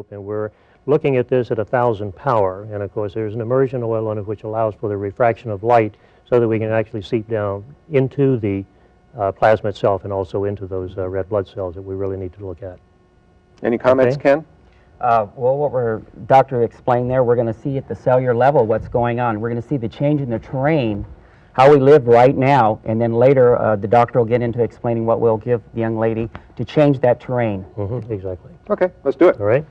microscope, and we're looking at this at 1,000 power. And of course, there's an immersion oil on it which allows for the refraction of light so that we can actually seep down into the plasma itself and also into those red blood cells that we really need to look at. Any comments, Ken? Well, what Doctor explained there, we're going to see at the cellular level what's going on. We're going to see the change in the terrain, how we live right now, and then later the doctor will get into explaining what we'll give the young lady to change that terrain. Exactly. Okay, let's do it. All right.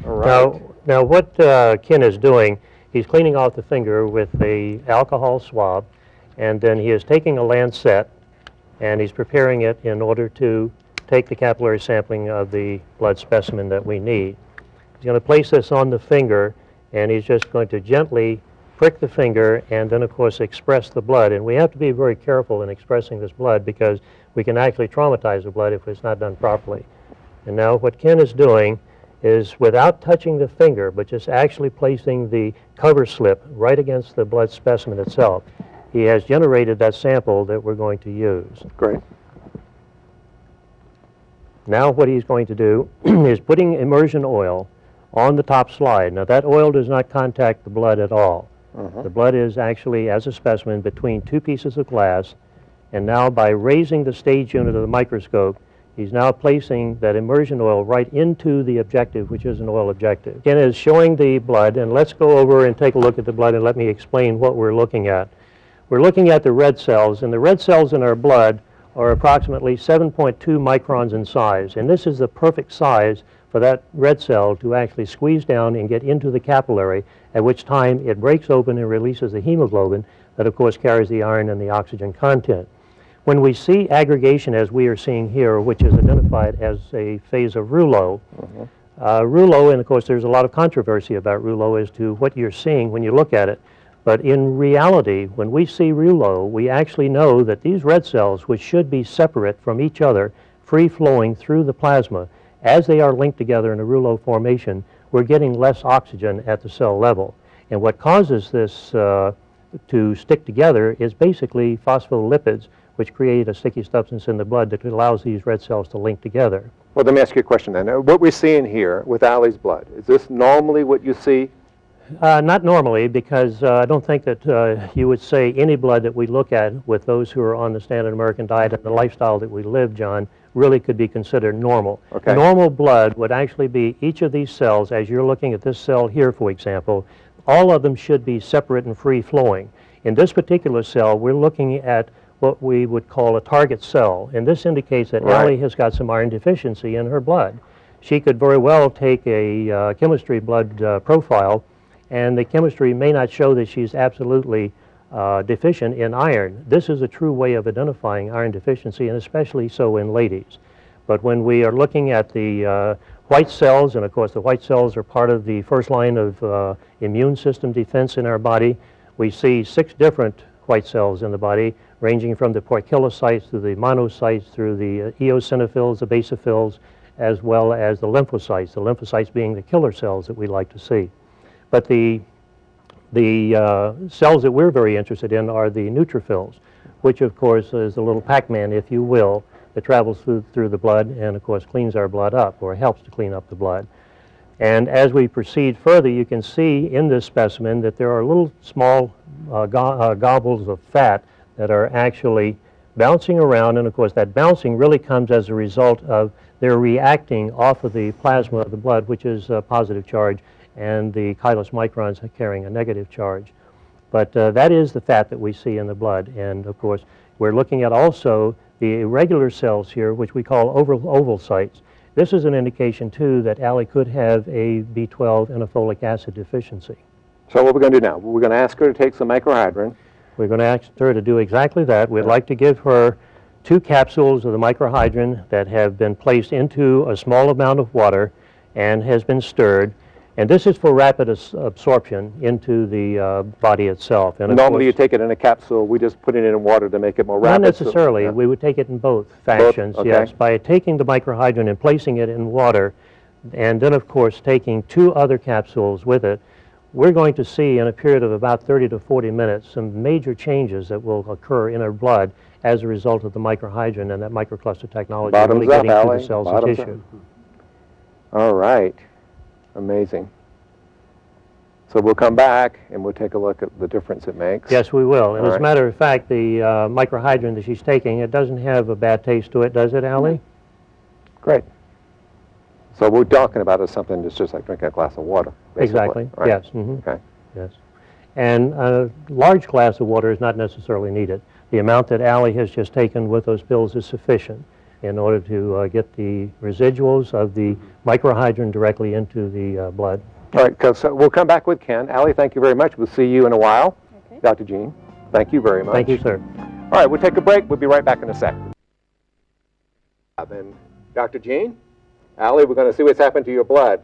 All right. Now what Ken is doing, he's cleaning off the finger with a alcohol swab, and then he is taking a lancet and he's preparing it in order to take the capillary sampling of the blood specimen that we need. He's going to place this on the finger, and he's just going to gently prick the finger and then of course express the blood. And we have to be very careful in expressing this blood because we can actually traumatize the blood if it's not done properly. And now what Ken is doing is, without touching the finger but just actually placing the cover slip right against the blood specimen itself, he has generated that sample that we're going to use. Great. Now what he's going to do is putting immersion oil on the top slide. Now that oil does not contact the blood at all. The blood is actually, as a specimen, between two pieces of glass, and now by raising the stage unit of the microscope, he's now placing that immersion oil right into the objective, which is an oil objective. Again, is showing the blood, and let's go over and take a look at the blood and let me explain what we're looking at. We're looking at the red cells, and the red cells in our blood are approximately 7.2 microns in size, and this is the perfect size for that red cell to actually squeeze down and get into the capillary, at which time it breaks open and releases the hemoglobin that of course carries the iron and the oxygen content. When we see aggregation as we are seeing here, which is identified as a phase of rouleau, rouleau, and of course there's a lot of controversy about rouleau as to what you're seeing when you look at it. But in reality, when we see rouleau, we actually know that these red cells, which should be separate from each other, free-flowing through the plasma, as they are linked together in a rouleau formation, we're getting less oxygen at the cell level. And what causes this to stick together is basically phospholipids, which create a sticky substance in the blood that allows these red cells to link together. Well, let me ask you a question then. What we're seeing here with Allie's blood, is this normally what you see? Not normally, because I don't think that you would say any blood that we look at with those who are on the standard American diet and the lifestyle that we live, John, really could be considered normal. Okay. Normal blood would actually be each of these cells, as you're looking at this cell here, for example, all of them should be separate and free-flowing. In this particular cell, we're looking at what we would call a target cell, and this indicates that Allie has got some iron deficiency in her blood. She could very well take a chemistry blood profile, and the chemistry may not show that she's absolutely deficient in iron. This is a true way of identifying iron deficiency, and especially so in ladies. But when we are looking at the white cells, and of course the white cells are part of the first line of immune system defense in our body, we see 6 different white cells in the body, ranging from the poikilocytes to the monocytes through the eosinophils, the basophils, as well as the lymphocytes being the killer cells that we like to see. But the cells that we're very interested in are the neutrophils, which of course is the little Pac-Man, if you will, that travels through the blood and of course cleans our blood up, or helps to clean up the blood. And as we proceed further, you can see in this specimen that there are little small gobbles of fat that are actually bouncing around, and of course that bouncing really comes as a result of their reacting off of the plasma of the blood, which is a positive charge, and the chylous microns are carrying a negative charge. But that is the fat that we see in the blood, and of course we're looking at also the irregular cells here, which we call ovocytes. This is an indication too that Allie could have a B12 and a folic acid deficiency. So what we're going to do now, we're going to ask her to take some microhydrin. We're going to ask her to do exactly that. We'd like to give her 2 capsules of the microhydrin that have been placed into a small amount of water and has been stirred. And this is for rapid absorption into the body itself. And normally you take it in a capsule. We just put it in water to make it more rapid. Not necessarily. So, we would take it in both fashions, okay. Yes. By taking the microhydrin and placing it in water, and then of course taking 2 other capsules with it, we're going to see in a period of about 30 to 40 minutes some major changes that will occur in our blood as a result of the microhydrin and that microcluster technology really getting to the cells and tissue. All right. Amazing. So we'll come back and we'll take a look at the difference it makes. Yes, we will. And All as a right. matter of fact, the microhydrant that she's taking, it doesn't have a bad taste to it, does it, Allie? Great. So what we're talking about is something that's just like drinking a glass of water, basically. Exactly. Right? Yes. Mm-hmm. Okay. Yes. And a large glass of water is not necessarily needed. The amount that Allie has just taken with those pills is sufficient in order to get the residuals of the microhydrant directly into the blood. All right, so we'll come back with Ken. Allie, thank you very much. We'll see you in a while. Okay. Dr. Jean, thank you very much. Thank you, sir. All right, we'll take a break. We'll be right back in a sec. Then, Dr. Jean, Allie, we're going to see what's happened to your blood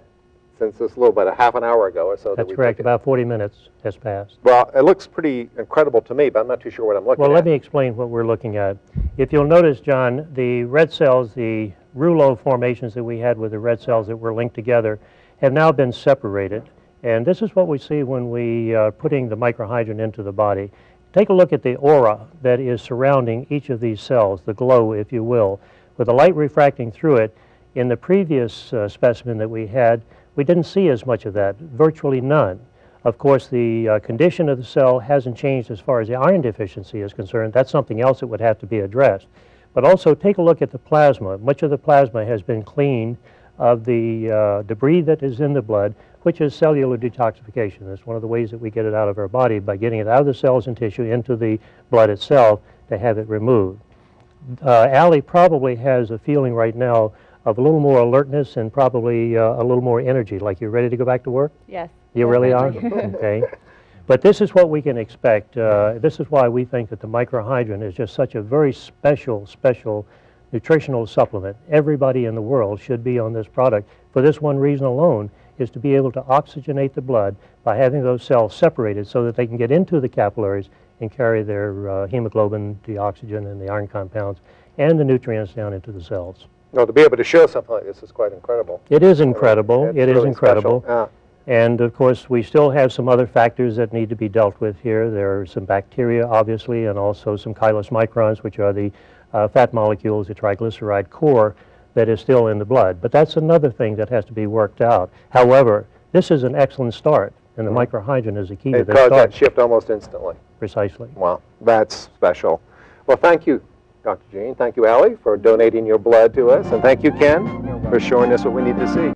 since this little bit, a half an hour ago or so. That's correct. About 40 minutes has passed. Well, it looks pretty incredible to me, but I'm not too sure what I'm looking at. Well, let me explain what we're looking at. If you'll notice, John, the red cells, the rouleau formations that we had with the red cells that were linked together have now been separated. And this is what we see when we are putting the microhydrant into the body. Take a look at the aura that is surrounding each of these cells, the glow, if you will. With the light refracting through it, in the previous specimen that we had, we didn't see as much of that, virtually none. Of course, the condition of the cell hasn't changed as far as the iron deficiency is concerned. That's something else that would have to be addressed. But also take a look at the plasma. Much of the plasma has been cleaned of the debris that is in the blood, which is cellular detoxification. That's one of the ways that we get it out of our body, by getting it out of the cells and tissue into the blood itself to have it removed. Allie probably has a feeling right now of a little more alertness and probably a little more energy, like you're ready to go back to work? Yes. You really are? Okay. But this is what we can expect. This is why we think that the microhydrant is just such a very special nutritional supplement. Everybody in the world should be on this product for this one reason alone, is to be able to oxygenate the blood by having those cells separated so that they can get into the capillaries and carry their hemoglobin, the oxygen, and the iron compounds and the nutrients down into the cells. No, to be able to show something like this is quite incredible. It is incredible. It's It is really incredible. special. And of course, we still have some other factors that need to be dealt with here. There are some bacteria, obviously, and also some chylous microns, which are the fat molecules, the triglyceride core that is still in the blood. But that's another thing that has to be worked out. However, this is an excellent start, and the microhydrant is the key to It this caused start. that shift almost instantly. Precisely. Wow, that's special. Well, thank you, Dr. Jean. Thank you, Allie, for donating your blood to us. And thank you, Ken, for showing us what we need to see.